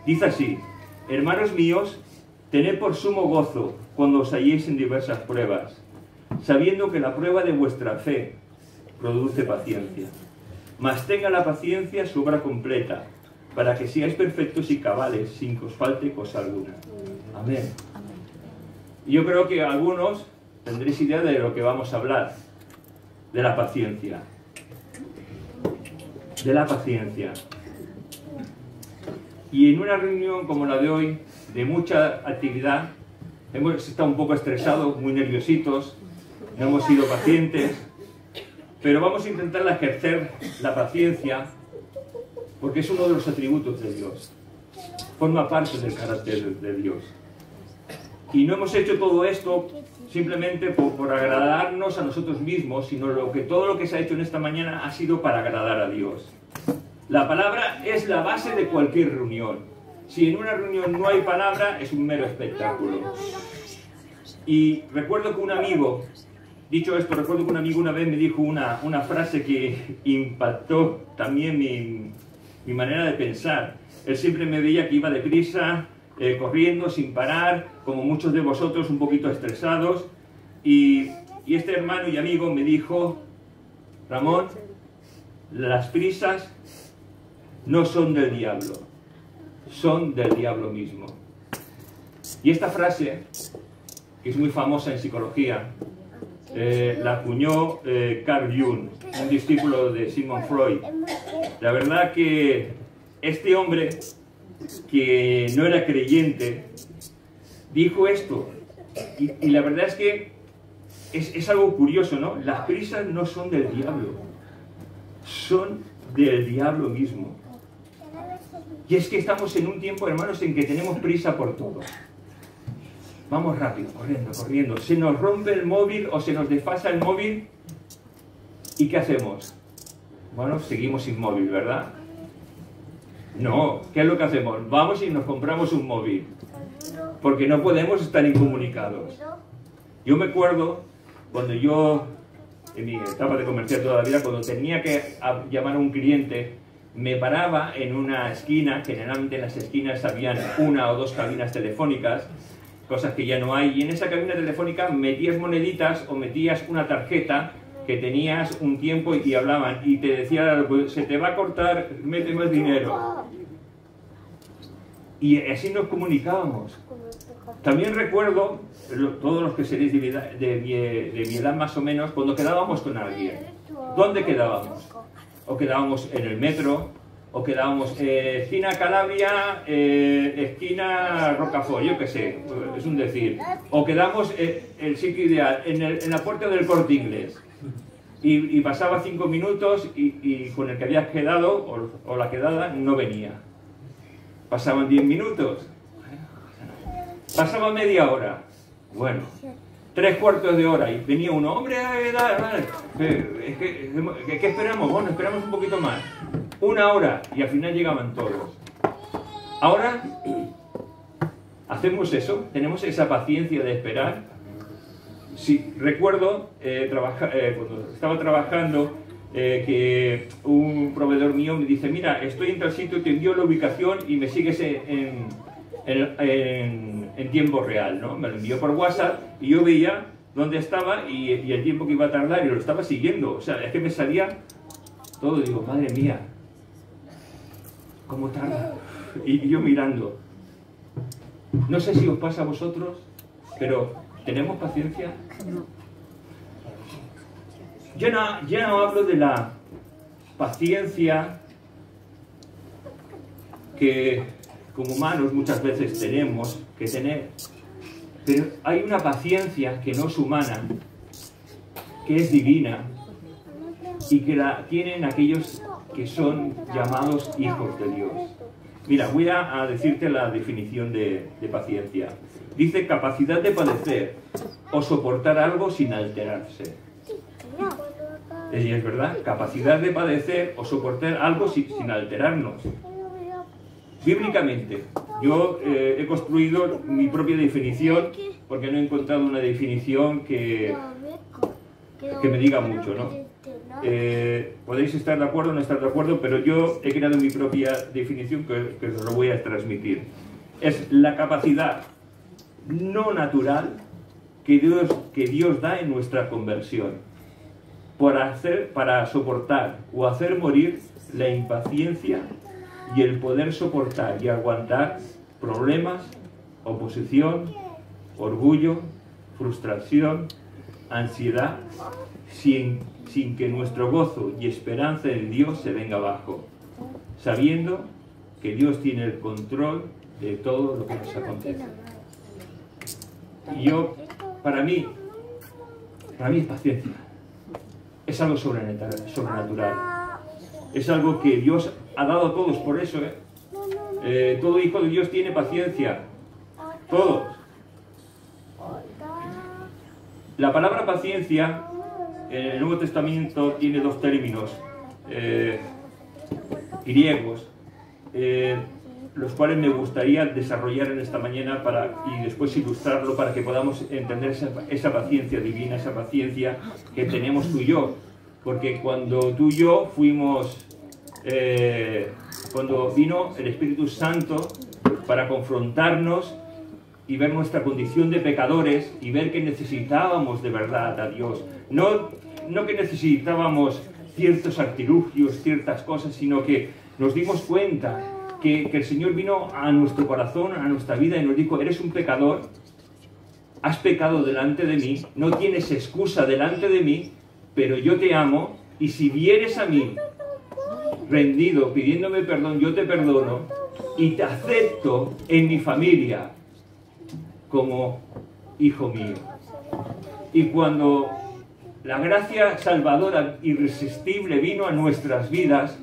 Dice así: hermanos míos, tened por sumo gozo cuando os halléis en diversas pruebas, sabiendo que la prueba de vuestra fe produce paciencia. Mas tenga la paciencia su obra completa, para que seáis perfectos y cabales, sin que os falte cosa alguna. Amén. Y yo creo que algunos tendréis idea de lo que vamos a hablar, de la paciencia. De la paciencia. Y en una reunión como la de hoy, de mucha actividad, hemos estado un poco estresados, muy nerviositos, no hemos sido pacientes, pero vamos a intentar ejercer la paciencia, porque es uno de los atributos de Dios, forma parte del carácter de Dios. Y no hemos hecho todo esto simplemente por agradarnos a nosotros mismos, sino todo lo que se ha hecho en esta mañana ha sido para agradar a Dios. La palabra es la base de cualquier reunión. Si en una reunión no hay palabra, es un mero espectáculo. Y recuerdo que un amigo, dicho esto, recuerdo que un amigo una vez me dijo una frase que impactó también mi manera de pensar. Él siempre me veía que iba deprisa, corriendo sin parar, como muchos de vosotros, un poquito estresados. Y este hermano y amigo me dijo: Ramón, las prisas no son del diablo, son del diablo mismo. Y esta frase, que es muy famosa en psicología, la acuñó Carl Jung, un discípulo de Sigmund Freud. La verdad que este hombre, que no era creyente, dijo esto. Y la verdad es que es algo curioso, ¿no? Las prisas no son del diablo, son del diablo mismo. Y es que estamos en un tiempo, hermanos, en que tenemos prisa por todo. Vamos rápido, corriendo, corriendo. Se nos rompe el móvil o se nos desfasa el móvil. ¿Y qué hacemos? Bueno, seguimos sin móvil, ¿verdad? No, ¿qué es lo que hacemos? Vamos y nos compramos un móvil. Porque no podemos estar incomunicados. Yo me acuerdo cuando yo, en mi etapa de comercial toda la vida, cuando tenía que llamar a un cliente, me paraba en una esquina. Generalmente en las esquinas habían una o dos cabinas telefónicas, cosas que ya no hay, y en esa cabina telefónica metías moneditas o metías una tarjeta que tenías un tiempo y hablaban, y te decía: se te va a cortar, mete más dinero. Y así nos comunicábamos. También recuerdo, todos los que seréis de mi edad más o menos, cuando quedábamos con alguien. ¿Dónde quedábamos? O quedábamos en el metro, o quedábamos esquina Calabria, esquina Rocafort, yo qué sé, es un decir. O quedamos el sitio ideal, en la puerta del Corte Inglés. Y pasaba 5 minutos y con el que habías quedado, o la quedada, no venía. Pasaban 10 minutos. Pasaba media hora. Bueno, 3/4 de hora y venía un hombre, ¿qué esperamos? Bueno, esperamos un poquito más. 1 hora y al final llegaban todos. Ahora hacemos eso, tenemos esa paciencia de esperar. Sí, recuerdo cuando estaba trabajando que un proveedor mío me dice: mira, estoy en tal sitio, te envío la ubicación y me sigues en tiempo real, ¿no? Me lo envió por WhatsApp y yo veía dónde estaba y el tiempo que iba a tardar y lo estaba siguiendo. O sea, es que me salía todo. Digo, madre mía, ¿cómo tarda? Y yo mirando. No sé si os pasa a vosotros, pero ¿tenemos paciencia? Ya no hablo de la paciencia que como humanos muchas veces tenemos que tener, pero hay una paciencia que no es humana, que es divina, y que la tienen aquellos que son llamados hijos de Dios. Mira, voy a decirte la definición de paciencia. Dice: capacidad de padecer o soportar algo sin alterarse. Y es verdad, capacidad de padecer o soportar algo sin alterarnos. Bíblicamente, yo he construido mi propia definición porque no he encontrado una definición que me diga mucho, ¿no? Podéis estar de acuerdo o no estar de acuerdo, pero yo he creado mi propia definición que os lo voy a transmitir. Es la capacidad no natural que Dios da en nuestra conversión para soportar o hacer morir la impaciencia y el poder soportar y aguantar problemas, oposición, orgullo, frustración, ansiedad, sin que nuestro gozo y esperanza en Dios se venga abajo, sabiendo que Dios tiene el control de todo lo que nos acontece. Y para mí es paciencia. Es algo sobrenatural. Es algo que Dios ha dado a todos, por eso, todo hijo de Dios tiene paciencia. Todos. La palabra paciencia en el Nuevo Testamento tiene dos términos griegos, los cuales me gustaría desarrollar en esta mañana y después ilustrarlo para que podamos entender esa paciencia divina, esa paciencia que tenemos tú y yo. Porque cuando tú y yo cuando vino el Espíritu Santo para confrontarnos y ver nuestra condición de pecadores y ver que necesitábamos de verdad a Dios. No que necesitábamos ciertos artilugios, ciertas cosas, sino que nos dimos cuenta que el Señor vino a nuestro corazón, a nuestra vida y nos dijo: eres un pecador, has pecado delante de mí, no tienes excusa delante de mí, pero yo te amo y si vienes a mí rendido, pidiéndome perdón, yo te perdono y te acepto en mi familia como hijo mío. Y cuando la gracia salvadora irresistible vino a nuestras vidas,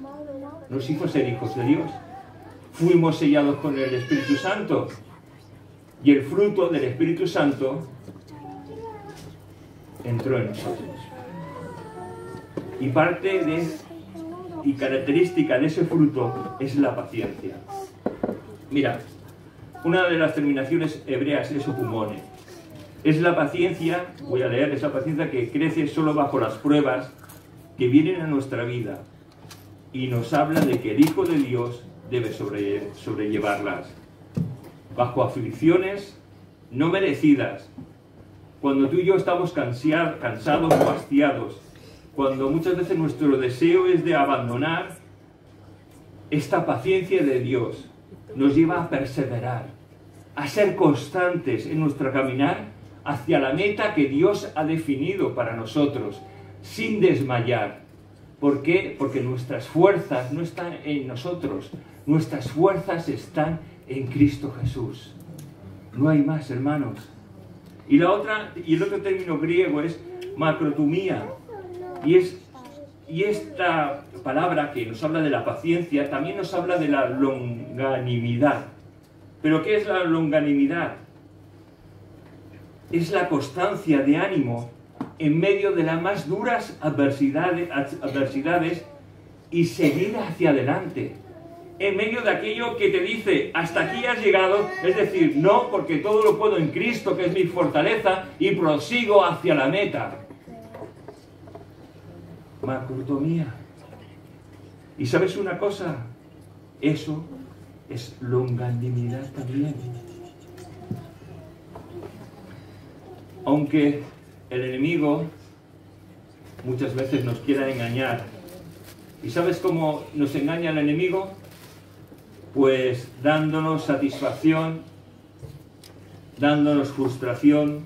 nos hizo ser hijos de Dios. Fuimos sellados con el Espíritu Santo y el fruto del Espíritu Santo entró en nosotros. Y característica de ese fruto es la paciencia. Mira, una de las terminaciones hebreas es opumone. Es la paciencia, voy a leer, es la paciencia que crece solo bajo las pruebas que vienen a nuestra vida y nos habla de que el Hijo de Dios debe sobrellevarlas. Bajo aflicciones no merecidas, cuando tú y yo estamos cansados o hastiados, cuando muchas veces nuestro deseo es de abandonar, esta paciencia de Dios nos lleva a perseverar, a ser constantes en nuestro caminar hacia la meta que Dios ha definido para nosotros, sin desmayar. ¿Por qué? Porque nuestras fuerzas no están en nosotros, nuestras fuerzas están en Cristo Jesús. No hay más, hermanos. Y el otro término griego es macrotumía, y esta palabra que nos habla de la paciencia también nos habla de la longanimidad. ¿Pero qué es la longanimidad? Es la constancia de ánimo en medio de las más duras adversidades y seguir hacia adelante. En medio de aquello que te dice, hasta aquí has llegado, es decir, no, porque todo lo puedo en Cristo, que es mi fortaleza, y prosigo hacia la meta. Macrotomía. ¿Y sabes una cosa? Eso es longanimidad también. Aunque el enemigo muchas veces nos quiera engañar. ¿Y sabes cómo nos engaña el enemigo? Pues dándonos satisfacción, dándonos frustración,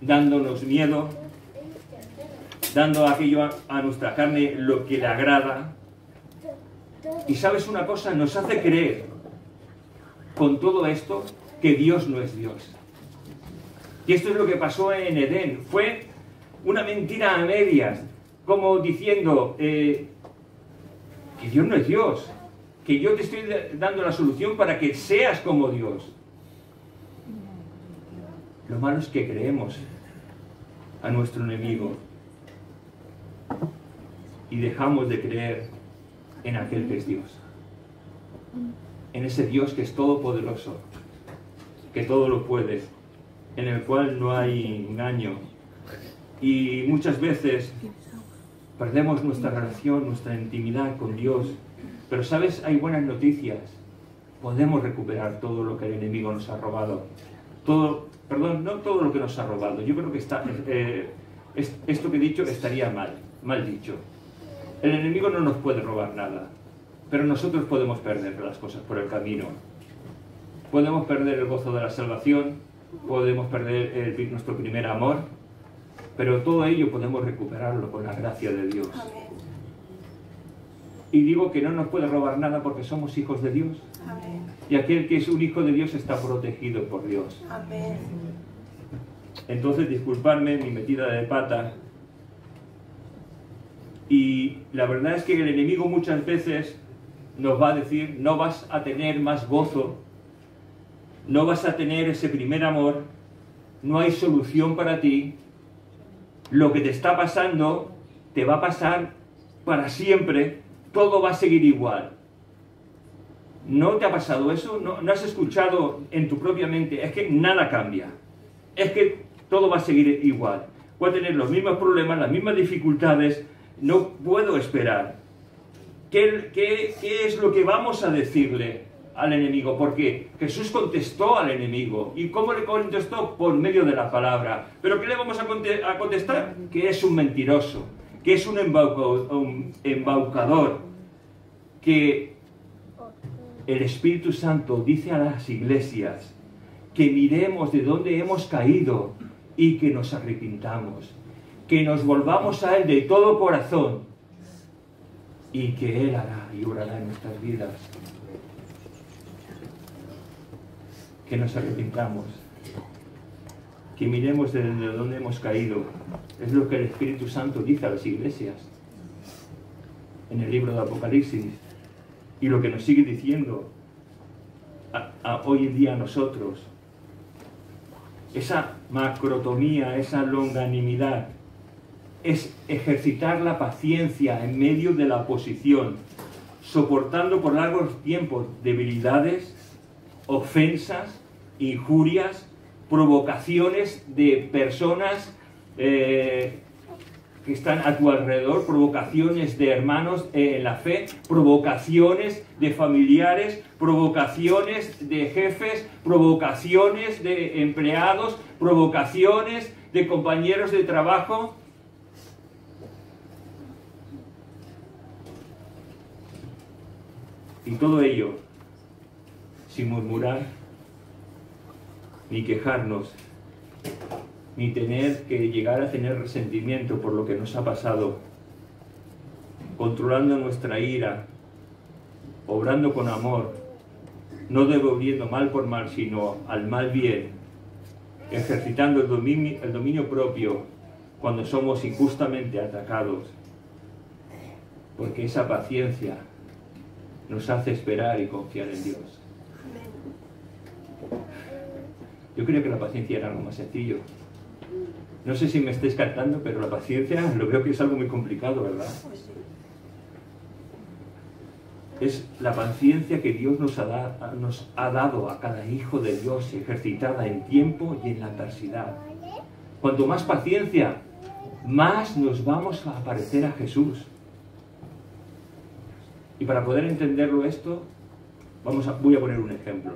dándonos miedo, dando aquello a nuestra carne lo que le agrada. Y sabes una cosa, nos hace creer con todo esto que Dios no es Dios. Y esto es lo que pasó en Edén. Fue una mentira a medias, como diciendo que Dios no es Dios, que yo te estoy dando la solución para que seas como Dios. Lo malo es que creemos a nuestro enemigo y dejamos de creer en aquel que es Dios, en ese Dios que es todopoderoso, que todo lo puede, en el cual no hay engaño. Y muchas veces perdemos nuestra relación, nuestra intimidad con Dios. Pero ¿sabes? Hay buenas noticias. Podemos recuperar todo lo que el enemigo nos ha robado. Perdón, no todo lo que nos ha robado. Yo creo que esto que he dicho estaría mal dicho. El enemigo no nos puede robar nada, pero nosotros podemos perder las cosas por el camino. Podemos perder el gozo de la salvación, podemos perder nuestro primer amor, pero todo ello podemos recuperarlo con la gracia de Dios. Amén. Y digo que no nos puede robar nada porque somos hijos de Dios. Amén. Y aquel que es un hijo de Dios está protegido por Dios. Amén. Entonces, disculpadme mi metida de pata. Y la verdad es que el enemigo muchas veces nos va a decir: no vas a tener más gozo, no vas a tener ese primer amor, no hay solución para ti, lo que te está pasando te va a pasar para siempre, todo va a seguir igual. ¿No te ha pasado eso? ¿No has escuchado en tu propia mente? Es que nada cambia, es que todo va a seguir igual, voy a tener los mismos problemas, las mismas dificultades, no puedo esperar. ¿Qué es lo que vamos a decirle al enemigo? Porque Jesús contestó al enemigo. ¿Y cómo le contestó? Por medio de la palabra. ¿Pero qué le vamos a contestar? Que es un mentiroso, que es un embaucador, que el Espíritu Santo dice a las iglesias que miremos de dónde hemos caído y que nos arrepintamos, que nos volvamos a Él de todo corazón y que Él hará y obrará en nuestras vidas. Que nos arrepintamos, que miremos de dónde hemos caído. Es lo que el Espíritu Santo dice a las iglesias en el libro de Apocalipsis, y lo que nos sigue diciendo hoy en día a nosotros. Esa macrotomía, esa longanimidad, es ejercitar la paciencia en medio de la oposición, soportando por largos tiempos debilidades, ofensas, injurias, provocaciones de personas que están a tu alrededor, provocaciones de hermanos en la fe, provocaciones de familiares, provocaciones de jefes, provocaciones de empleados, provocaciones de compañeros de trabajo. Y todo ello sin murmurar, ni quejarnos, ni tener que llegar a tener resentimiento por lo que nos ha pasado, controlando nuestra ira, obrando con amor, no devolviendo mal por mal, sino al mal bien, ejercitando el dominio propio cuando somos injustamente atacados, porque esa paciencia nos hace esperar y confiar en Dios. Yo creo que la paciencia era algo más sencillo. No sé si me estáis captando, pero la paciencia lo veo que es algo muy complicado, ¿verdad? Es la paciencia que Dios nos ha dado a cada hijo de Dios, ejercitada en tiempo y en la adversidad. Cuanto más paciencia, más nos vamos a parecer a Jesús. Y para poder entenderlo esto, voy a poner un ejemplo.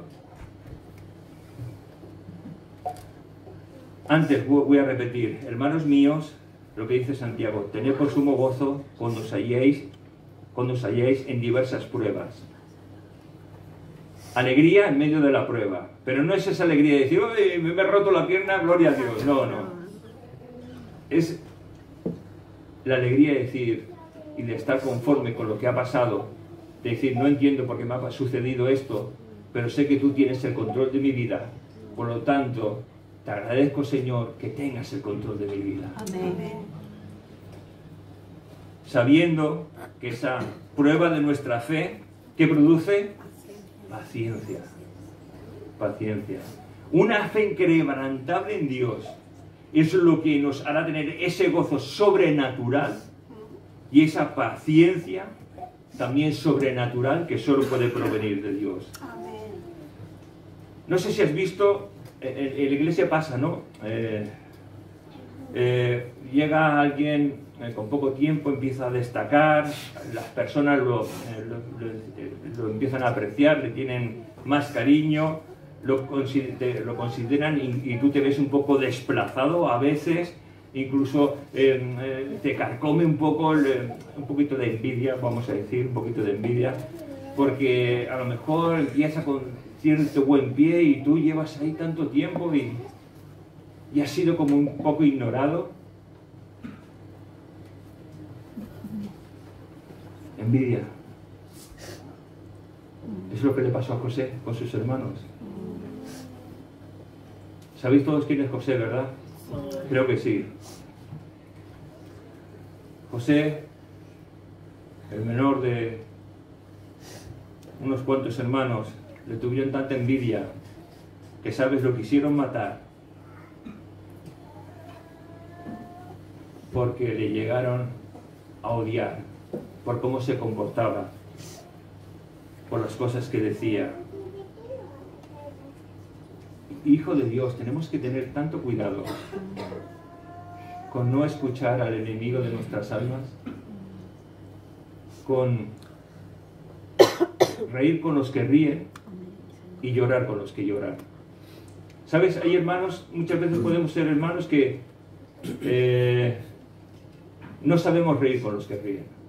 Antes voy a repetir: hermanos míos, lo que dice Santiago: tened por sumo gozo cuando os halléis en diversas pruebas. Alegría en medio de la prueba, pero no es esa alegría de decir: ¡uy, me he roto la pierna, gloria a Dios! No, no. Es la alegría de decir y de estar conforme con lo que ha pasado, de decir: no entiendo por qué me ha sucedido esto, pero sé que tú tienes el control de mi vida, por lo tanto te agradezco, Señor, que tengas el control de mi vida. Amén. Sabiendo que esa prueba de nuestra fe, ¿qué produce? Paciencia. Paciencia. Una fe inquebrantable en Dios. Eso es lo que nos hará tener ese gozo sobrenatural y esa paciencia también sobrenatural que solo puede provenir de Dios. Amén. No sé si has visto, en la iglesia pasa, ¿no? Llega alguien, con poco tiempo empieza a destacar, las personas lo empiezan a apreciar, le tienen más cariño, lo consideran y tú te ves un poco desplazado a veces, incluso te carcome un poco, un poquito de envidia, vamos a decir, un poquito de envidia, porque a lo mejor empieza con cierto buen pie y tú llevas ahí tanto tiempo y has sido como un poco ignorado. Envidia. Es lo que le pasó a José con sus hermanos. ¿Sabéis todos quién es José, verdad? Creo que sí. José, el menor de unos cuantos hermanos, le tuvieron tanta envidia que, ¿sabes?, lo quisieron matar porque le llegaron a odiar por cómo se comportaba, por las cosas que decía. Hijo de Dios, tenemos que tener tanto cuidado con no escuchar al enemigo de nuestras almas, con reír con los que ríen y llorar con los que lloran. ¿Sabes? Hay hermanos, muchas veces podemos ser hermanos que no sabemos reír con los que ríen.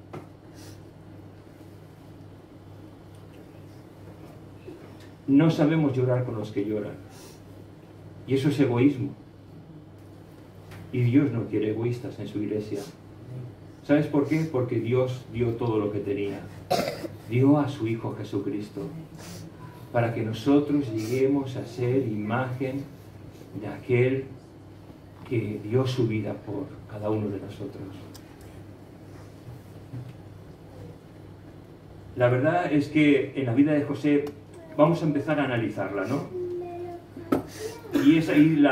No sabemos llorar con los que lloran. Y eso es egoísmo. Y Dios no quiere egoístas en su iglesia. ¿Sabes por qué? Porque Dios dio todo lo que tenía. Dio a su Hijo Jesucristo para que nosotros lleguemos a ser imagen de aquel que dio su vida por cada uno de nosotros. La verdad es que en la vida de José vamos a empezar a analizarla, ¿no? Y es ahí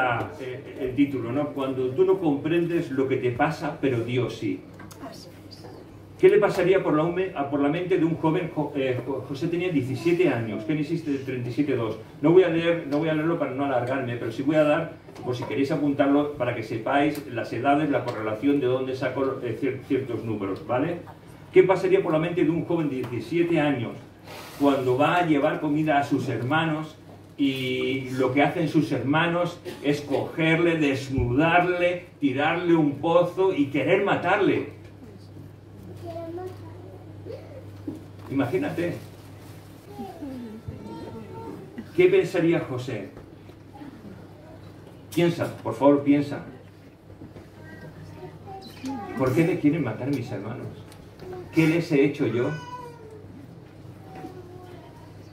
el título, ¿no? Cuando tú no comprendes lo que te pasa, pero Dios sí. ¿Qué le pasaría por la mente de un joven? José tenía 17 años. ¿Génesis 37:2? No voy a leerlo para no alargarme, pero sí voy a dar, por si queréis apuntarlo, para que sepáis las edades, la correlación de dónde saco ciertos números, ¿vale? ¿Qué pasaría por la mente de un joven de 17 años cuando va a llevar comida a sus hermanos y lo que hacen sus hermanos es cogerle, desnudarle, tirarle un pozo y querer matarle? Imagínate. ¿Qué pensaría José? Piensa, por favor, piensa. ¿Por qué me quieren matar mis hermanos? ¿Qué les he hecho yo?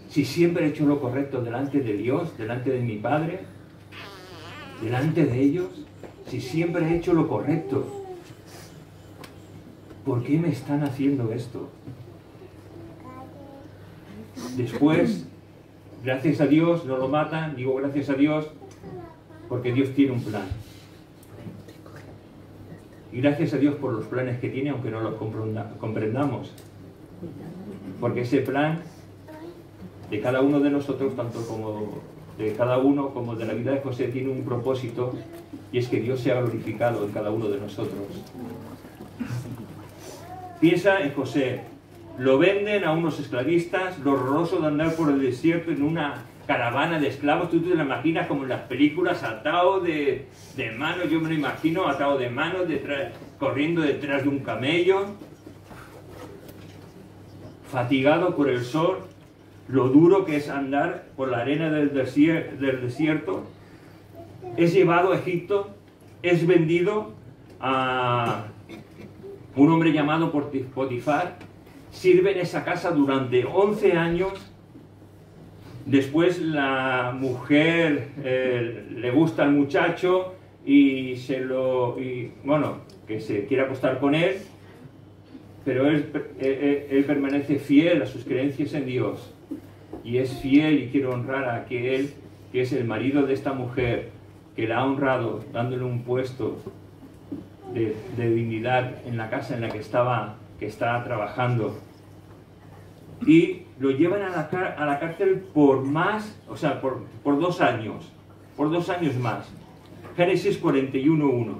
Si siempre he hecho lo correcto delante de Dios, delante de mi Padre, delante de ellos, si siempre he hecho lo correcto, ¿por qué me están haciendo esto? Después, gracias a Dios, no lo matan. Digo gracias a Dios porque Dios tiene un plan. Y gracias a Dios por los planes que tiene, aunque no los comprendamos. Porque ese plan de cada uno de nosotros, tanto como de cada uno como de la vida de José, tiene un propósito, y es que Dios sea glorificado en cada uno de nosotros. Piensa en José. Lo venden a unos esclavistas, lo horroroso de andar por el desierto en una caravana de esclavos. Tú te lo imaginas como en las películas, atado de manos, yo me lo imagino atado de manos, corriendo detrás de un camello, fatigado por el sol, lo duro que es andar por la arena del desierto. Es llevado a Egipto, es vendido a un hombre llamado Potifar. Sirve en esa casa durante 11 años. Después la mujer le gusta al muchacho y que se quiere acostar con él, pero él permanece fiel a sus creencias en Dios y es fiel y quiere honrar a aquel que es el marido de esta mujer, que la ha honrado dándole un puesto de dignidad en la casa en la que está trabajando. Y lo llevan a la cárcel por 2 años, por 2 años más. Génesis 41:1.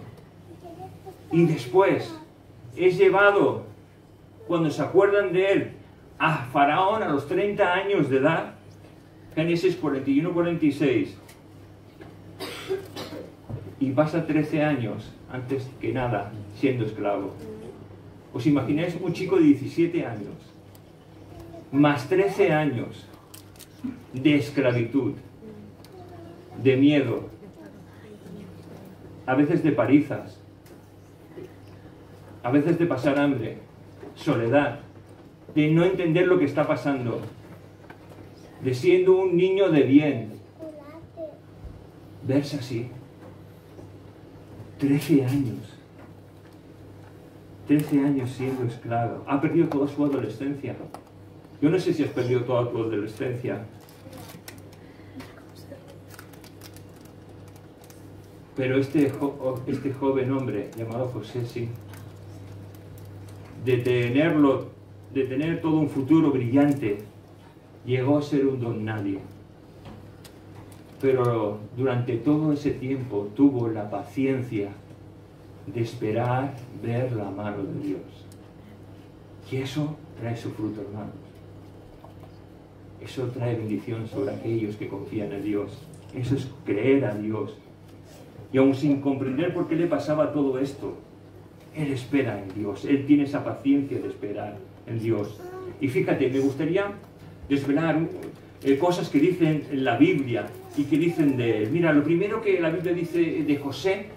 Y después es llevado, cuando se acuerdan de él, a Faraón a los 30 años de edad, Génesis 41-46, y pasa 13 años, antes que nada, siendo esclavo. ¿Os imagináis un chico de 17 años, más 13 años de esclavitud, de miedo, a veces de palizas, a veces de pasar hambre, soledad, de no entender lo que está pasando, de siendo un niño de bien, verse así? 13 años. 13 años siendo esclavo. Ha perdido toda su adolescencia. Yo no sé si has perdido toda tu adolescencia. Pero este joven hombre llamado José, sí. De tener todo un futuro brillante, llegó a ser un don nadie. Pero durante todo ese tiempo tuvo la paciencia de esperar ver la mano de Dios. Y eso trae su fruto, hermanos. Eso trae bendición sobre aquellos que confían en Dios. Eso es creer a Dios. Y aun sin comprender por qué le pasaba todo esto, él espera en Dios. Él tiene esa paciencia de esperar en Dios. Y fíjate, me gustaría desvelar cosas que dicen en la Biblia y que dicen de él. Mira, lo primero que la Biblia dice de José,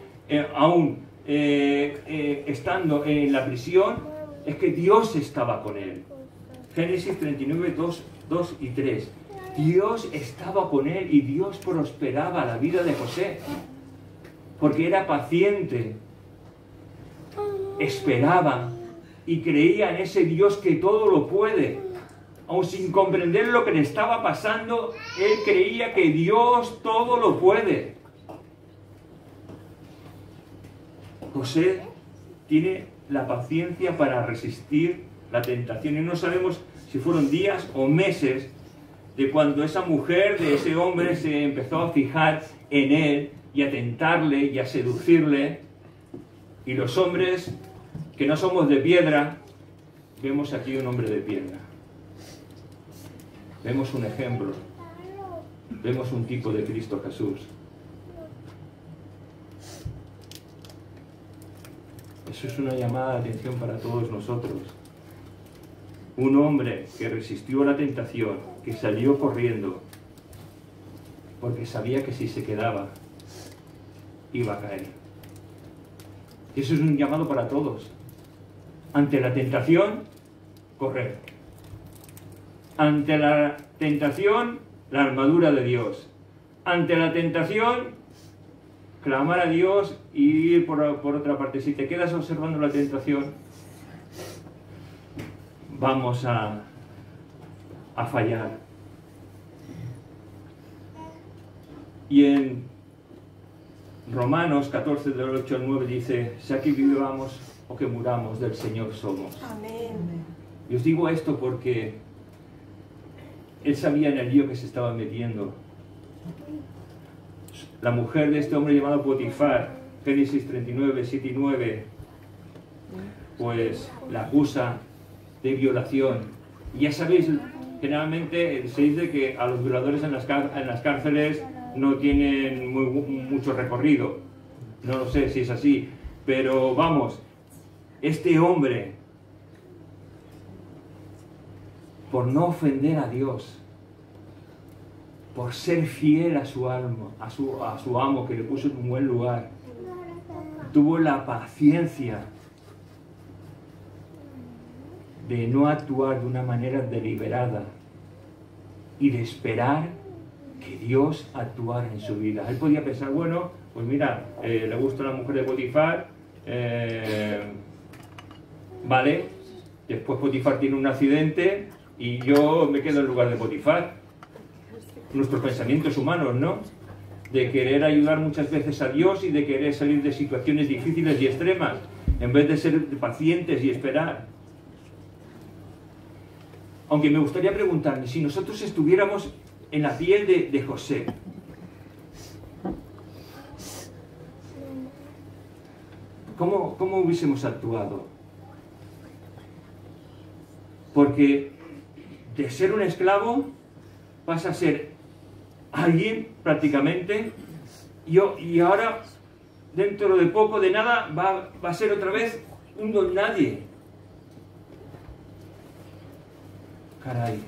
aún estando en la prisión, es que Dios estaba con él. Génesis 39, 2 y 3. Dios estaba con él y Dios prosperaba la vida de José, porque era paciente, esperaba y creía en ese Dios que todo lo puede. Aun sin comprender lo que le estaba pasando, él creía que Dios todo lo puede. José tiene la paciencia para resistir la tentación. Y no sabemos si fueron días o meses de cuando esa mujer, de ese hombre, se empezó a fijar en él y a tentarle y a seducirle. Y los hombres que no somos de piedra, vemos aquí un hombre de piedra. Vemos un ejemplo. Vemos un tipo de Cristo Jesús. Eso es una llamada de atención para todos nosotros. Un hombre que resistió la tentación, que salió corriendo, porque sabía que si se quedaba, iba a caer. Y eso es un llamado para todos. Ante la tentación, correr. Ante la tentación, la armadura de Dios. Ante la tentación, clamar a Dios y ir por otra parte. Si te quedas observando la tentación, vamos a fallar. Y en Romanos 14, del 8 al 9 dice: sea que vivamos o que muramos, del Señor somos. Amén. Y os digo esto porque él sabía en el lío que se estaba metiendo. La mujer de este hombre llamado Potifar, Génesis 39, 7 y 9, pues la acusa de violación. Y ya sabéis, generalmente se dice que a los violadores en las cárceles no tienen mucho recorrido. No lo sé si es así, pero vamos, este hombre, por no ofender a Dios, por ser fiel a su alma, a su amo que le puso en un buen lugar, tuvo la paciencia de no actuar de una manera deliberada y de esperar que Dios actuara en su vida. Él podía pensar, bueno, pues mira, le gusta la mujer de Potifar, vale, después Potifar tiene un accidente y yo me quedo en lugar de Potifar. Nuestros pensamientos humanos, ¿no? De querer ayudar muchas veces a Dios y de querer salir de situaciones difíciles y extremas, en vez de ser pacientes y esperar. Aunque me gustaría preguntarme, si nosotros estuviéramos en la piel de José, ¿cómo hubiésemos actuado? Porque de ser un esclavo pasa a ser alguien prácticamente, y ahora dentro de poco, de nada, va a ser otra vez un don nadie. Caray,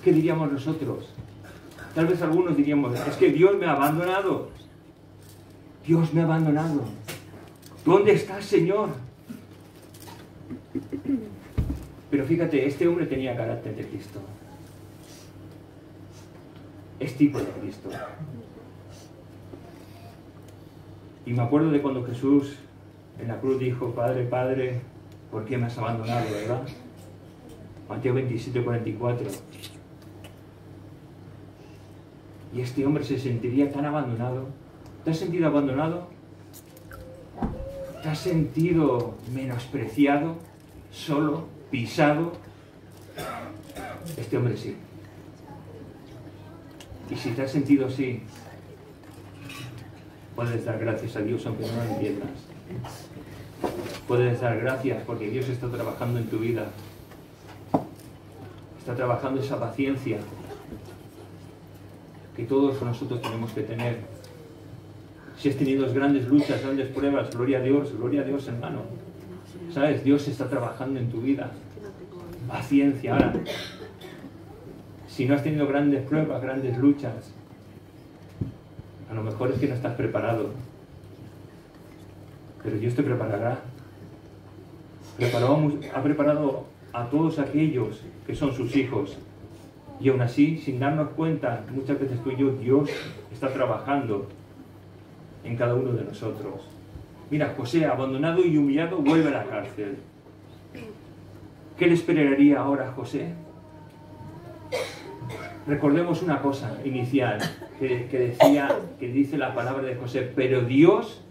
¿qué diríamos nosotros? Tal vez algunos diríamos, es que Dios me ha abandonado. Dios me ha abandonado. ¿Dónde estás, Señor? Pero fíjate, este hombre tenía carácter de Cristo. Es tipo de Cristo. Y me acuerdo de cuando Jesús en la cruz dijo, Padre, Padre, ¿por qué me has abandonado, verdad? Mateo 27, 44. Y este hombre se sentiría tan abandonado. ¿Te has sentido abandonado? ¿Te has sentido menospreciado, solo, pisado? Este hombre sí. Y si te has sentido así, puedes dar gracias a Dios aunque no lo entiendas. Puedes dar gracias porque Dios está trabajando en tu vida. Está trabajando esa paciencia que todos nosotros tenemos que tener. Si has tenido grandes luchas, grandes pruebas, gloria a Dios, hermano. ¿Sabes? Dios está trabajando en tu vida. Paciencia. Ahora, si no has tenido grandes pruebas, grandes luchas, a lo mejor es que no estás preparado. Pero Dios te preparará. Ha preparado a todos aquellos que son sus hijos. Y aún así, sin darnos cuenta, muchas veces tú y yo, Dios está trabajando en cada uno de nosotros. Mira, José, abandonado y humillado, vuelve a la cárcel. ¿Qué le esperaría ahora a José? Recordemos una cosa inicial que dice la palabra de José, pero Dios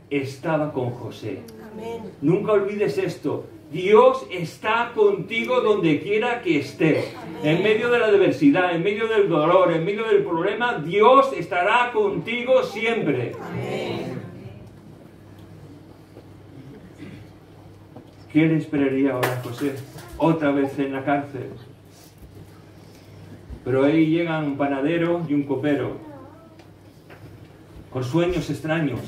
estaba con José. Amén. Nunca olvides esto. Dios está contigo donde quiera que estés. Amén. En medio de la adversidad, en medio del dolor, en medio del problema, Dios estará contigo siempre. Amén. ¿Qué le esperaría ahora a José? Otra vez en la cárcel. Pero ahí llegan un panadero y un copero con sueños extraños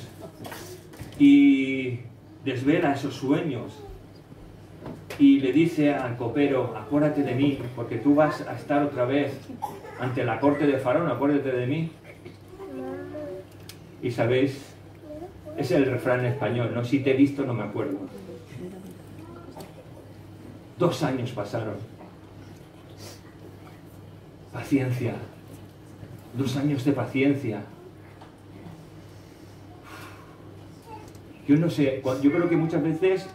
y desvela esos sueños y le dice al copero, acuérdate de mí porque tú vas a estar otra vez ante la corte de Faraón, acuérdate de mí. Y sabéis, es el refrán español, ¿no? Si te he visto no me acuerdo. 2 años pasaron. Paciencia. 2 años de paciencia. Yo no sé, yo creo que muchas veces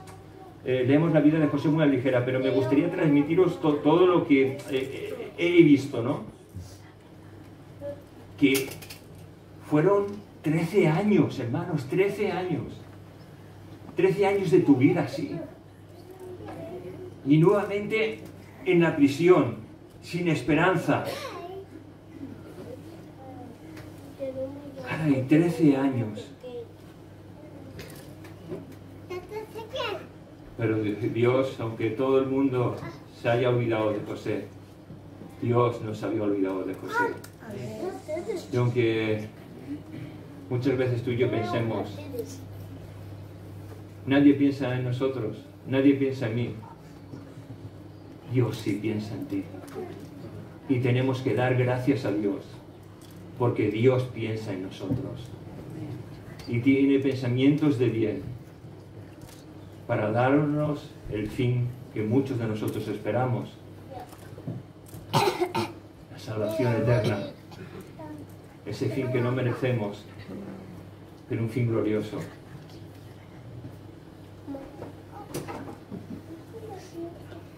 leemos la vida de José muy a la ligera, pero me gustaría transmitiros todo lo que he visto, ¿no? Que fueron 13 años, hermanos, 13 años. 13 años de tu vida, sí. Y nuevamente en la prisión, sin esperanza. Caray, 13 años. Pero Dios, aunque todo el mundo se haya olvidado de José, Dios no se había olvidado de José. Y aunque muchas veces tú y yo pensemos, nadie piensa en nosotros, nadie piensa en mí, Dios sí piensa en ti. Y tenemos que dar gracias a Dios, porque Dios piensa en nosotros. Y tiene pensamientos de bien, para darnos el fin que muchos de nosotros esperamos. La salvación eterna. Ese fin que no merecemos, pero un fin glorioso.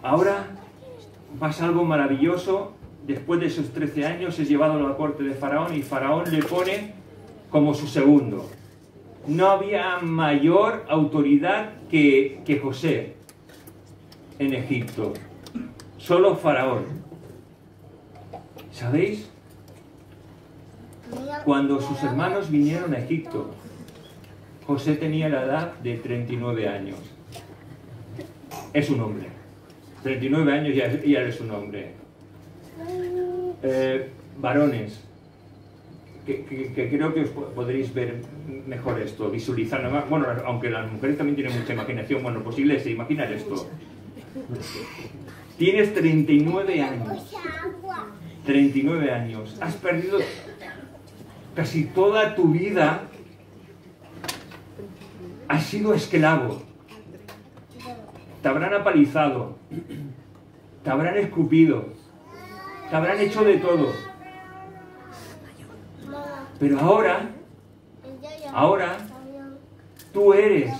Ahora pasa algo maravilloso. Después de esos 13 años es llevado a la corte de Faraón y Faraón le pone como su segundo. No había mayor autoridad que José en Egipto. Solo Faraón. ¿Sabéis? Cuando sus hermanos vinieron a Egipto, José tenía la edad de 39 años. Es un hombre. 39 años ya eres un hombre. Varones, que creo que os podréis ver mejor esto, visualizar. Bueno, aunque las mujeres también tienen mucha imaginación, bueno, posible es imaginar esto. Tienes 39 años. 39 años. Has perdido casi toda tu vida. Has sido esclavo. Te habrán apalizado. Te habrán escupido. Te habrán hecho de todo. Pero ahora, tú eres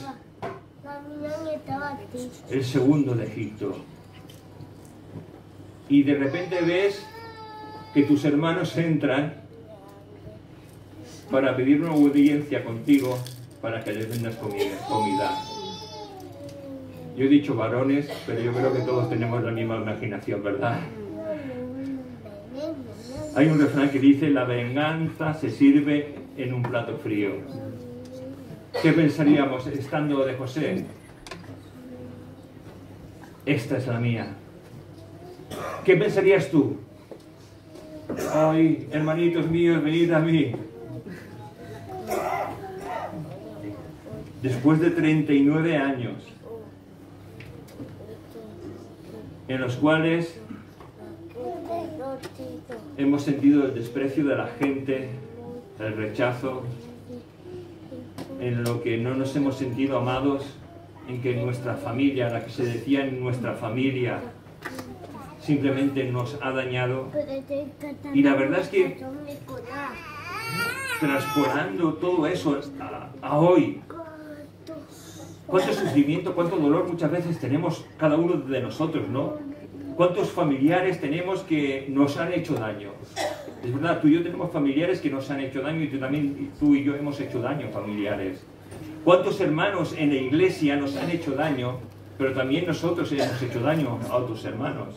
el segundo de Egipto. Y de repente ves que tus hermanos entran para pedir una audiencia contigo para que les vendas comida. Yo he dicho varones, pero yo creo que todos tenemos la misma imaginación, ¿verdad? Hay un refrán que dice: la venganza se sirve en un plato frío. ¿Qué pensaríamos estando de José? Esta es la mía. ¿Qué pensarías tú? Ay, hermanitos míos, venid a mí. Después de 39 años, en los cuales hemos sentido el desprecio de la gente, el rechazo, en lo que no nos hemos sentido amados, en que nuestra familia, la que se decía en nuestra familia, simplemente nos ha dañado. Y la verdad es que transportando todo eso a hoy, cuánto sufrimiento, cuánto dolor muchas veces tenemos cada uno de nosotros, ¿no? Cuántos familiares tenemos que nos han hecho daño. Es verdad, tú y yo tenemos familiares que nos han hecho daño, y tú y yo hemos hecho daño a familiares. Cuántos hermanos en la iglesia nos han hecho daño, pero también nosotros hemos hecho daño a otros hermanos.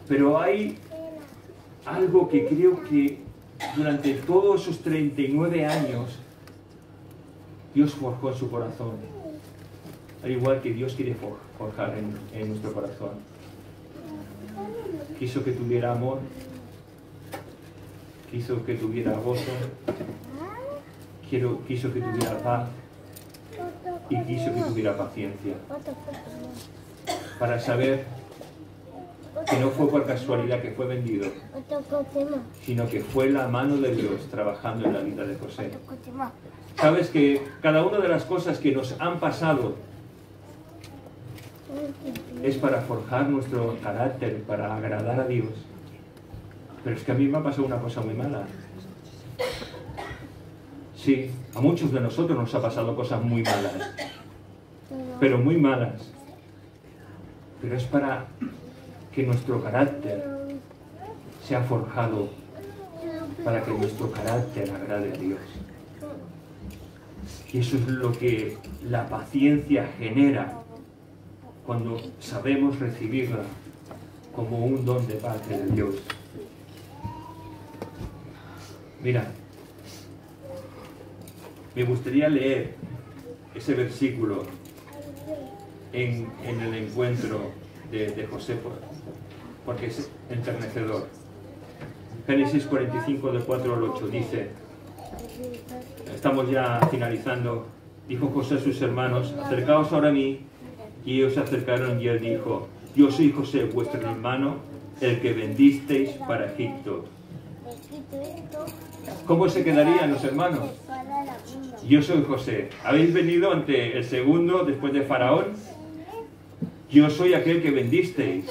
Pero hay algo que creo que durante todos esos 39 años Dios forjó en su corazón, al igual que Dios quiere forjar en nuestro corazón. Quiso que tuviera amor, quiso que tuviera gozo, quiso que tuviera paz y quiso que tuviera paciencia, para saber que no fue por casualidad que fue vendido, sino que fue la mano de Dios trabajando en la vida de José. Sabes que cada una de las cosas que nos han pasado es para forjar nuestro carácter, para agradar a Dios. Pero es que a mí me ha pasado una cosa muy mala. Sí, a muchos de nosotros nos ha pasado cosas muy malas, pero muy malas. Pero es para que nuestro carácter sea forjado, para que nuestro carácter agrade a Dios. Y eso es lo que la paciencia genera cuando sabemos recibirla como un don de parte de Dios. Mira, me gustaría leer ese versículo en el encuentro de José, porque es enternecedor. Génesis 45, del 4 al 8, dice: estamos ya finalizando. Dijo José a sus hermanos: acercaos ahora a mí. Y ellos se acercaron, y él dijo: yo soy José, vuestro hermano, el que vendisteis para Egipto. ¿Cómo se quedarían los hermanos? Yo soy José. ¿Habéis venido ante el segundo después de Faraón? Yo soy aquel que vendisteis.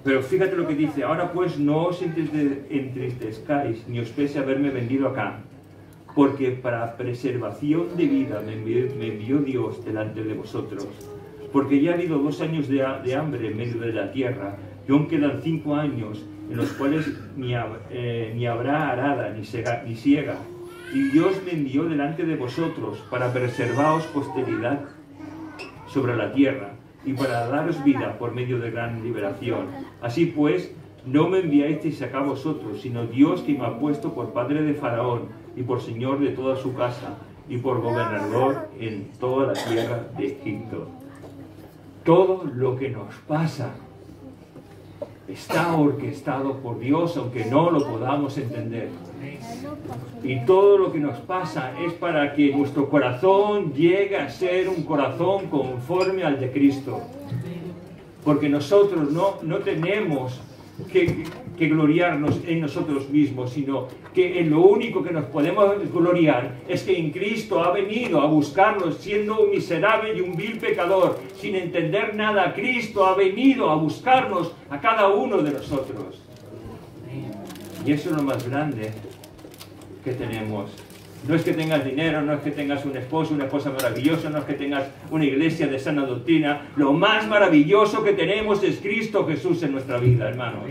Pero fíjate lo que dice: ahora pues no os entristezcáis, ni os pese haberme vendido acá, porque para preservación de vida me envió Dios delante de vosotros. Porque ya ha habido 2 años de hambre en medio de la tierra, y aún quedan 5 años en los cuales ni habrá arada ni siega. Y Dios me envió delante de vosotros para preservaros posteridad sobre la tierra, y para daros vida por medio de gran liberación. Así pues, no me enviasteis acá vosotros, sino Dios, que me ha puesto por padre de Faraón y por señor de toda su casa, y por gobernador en toda la tierra de Egipto. Todo lo que nos pasa está orquestado por Dios, aunque no lo podamos entender. Y todo lo que nos pasa es para que nuestro corazón llegue a ser un corazón conforme al de Cristo. Porque nosotros no tenemos que gloriarnos en nosotros mismos, sino que en lo único que nos podemos gloriar es que en Cristo ha venido a buscarnos siendo un miserable y un vil pecador, sin entender nada. Cristo ha venido a buscarnos a cada uno de nosotros. Y eso es lo más grande que tenemos. No es que tengas dinero, no es que tengas un esposo, una esposa maravillosa, no es que tengas una iglesia de sana doctrina. Lo más maravilloso que tenemos es Cristo Jesús en nuestra vida, hermanos.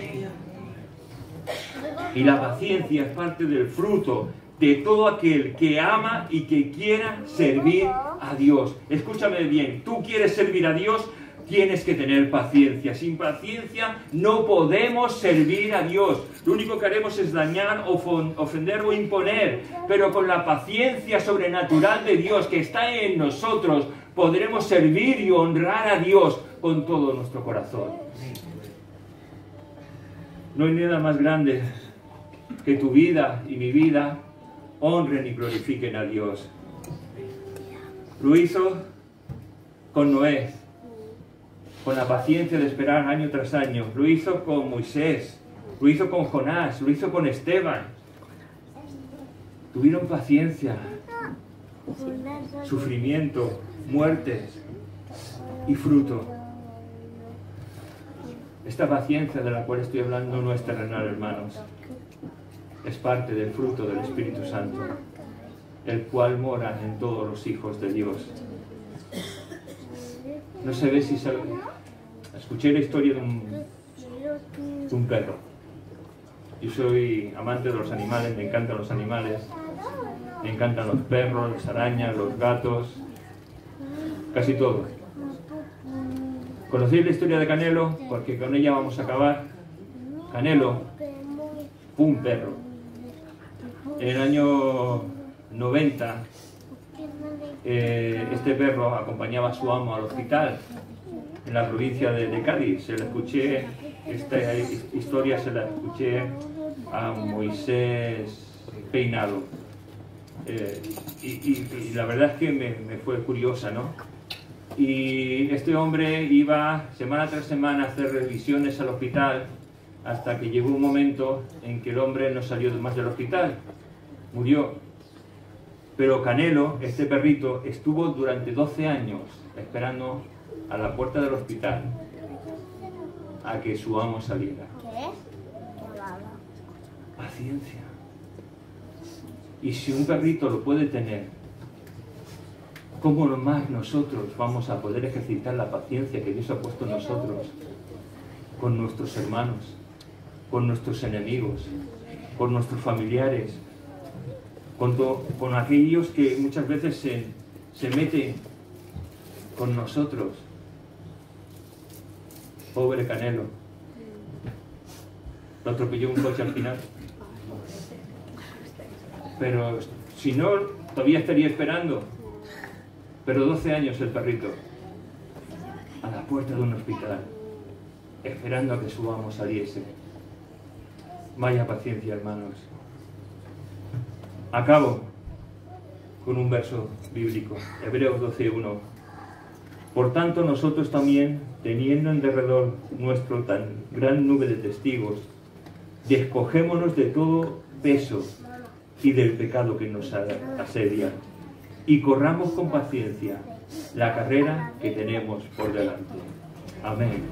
Y la paciencia es parte del fruto de todo aquel que ama y que quiera servir a Dios. Escúchame bien, tú quieres servir a Dios, tienes que tener paciencia. Sin paciencia no podemos servir a Dios. Lo único que haremos es dañar, ofender o imponer. Pero con la paciencia sobrenatural de Dios que está en nosotros, podremos servir y honrar a Dios con todo nuestro corazón. No hay nada más grande que tu vida y mi vida honren y glorifiquen a Dios. Lo hizo con Noé, con la paciencia de esperar año tras año. Lo hizo con Moisés, lo hizo con Jonás, lo hizo con Esteban. Tuvieron paciencia, sufrimiento, muertes y fruto. Esta paciencia de la cual estoy hablando no es terrenal, hermanos. Es parte del fruto del Espíritu Santo, el cual mora en todos los hijos de Dios. No se ve si sabe. Escuché la historia de un perro. Yo soy amante de los animales, me encantan los animales. Me encantan los perros, las arañas, los gatos, casi todo. ¿Conocéis la historia de Canelo? Porque con ella vamos a acabar. Canelo fue un perro. En el año 90, este perro acompañaba a su amo al hospital en la provincia de Cádiz. Esta historia se la escuché a Moisés Peinado. Y la verdad es que me fue curiosa, ¿no? Y este hombre iba semana tras semana a hacer revisiones al hospital hasta que llegó un momento en que el hombre no salió más del hospital, murió. Pero Canelo, este perrito, estuvo durante 12 años esperando a la puerta del hospital a que su amo saliera. Paciencia. Y si un perrito lo puede tener, ¿cómo más nosotros vamos a poder ejercitar la paciencia que Dios ha puesto en nosotros con nuestros hermanos, con nuestros enemigos, con nuestros familiares, con aquellos que muchas veces se meten con nosotros? Pobre Canelo. Lo atropelló un coche al final. Pero si no, todavía estaría esperando. Pero 12 años el perrito, a la puerta de un hospital, esperando a que su amo saliese. Vaya paciencia, hermanos. Acabo con un verso bíblico, Hebreos 12:1. Por tanto, nosotros también, teniendo en derredor nuestro tan gran nube de testigos, despojémonos de todo peso y del pecado que nos asedia, y corramos con paciencia la carrera que tenemos por delante. Amén.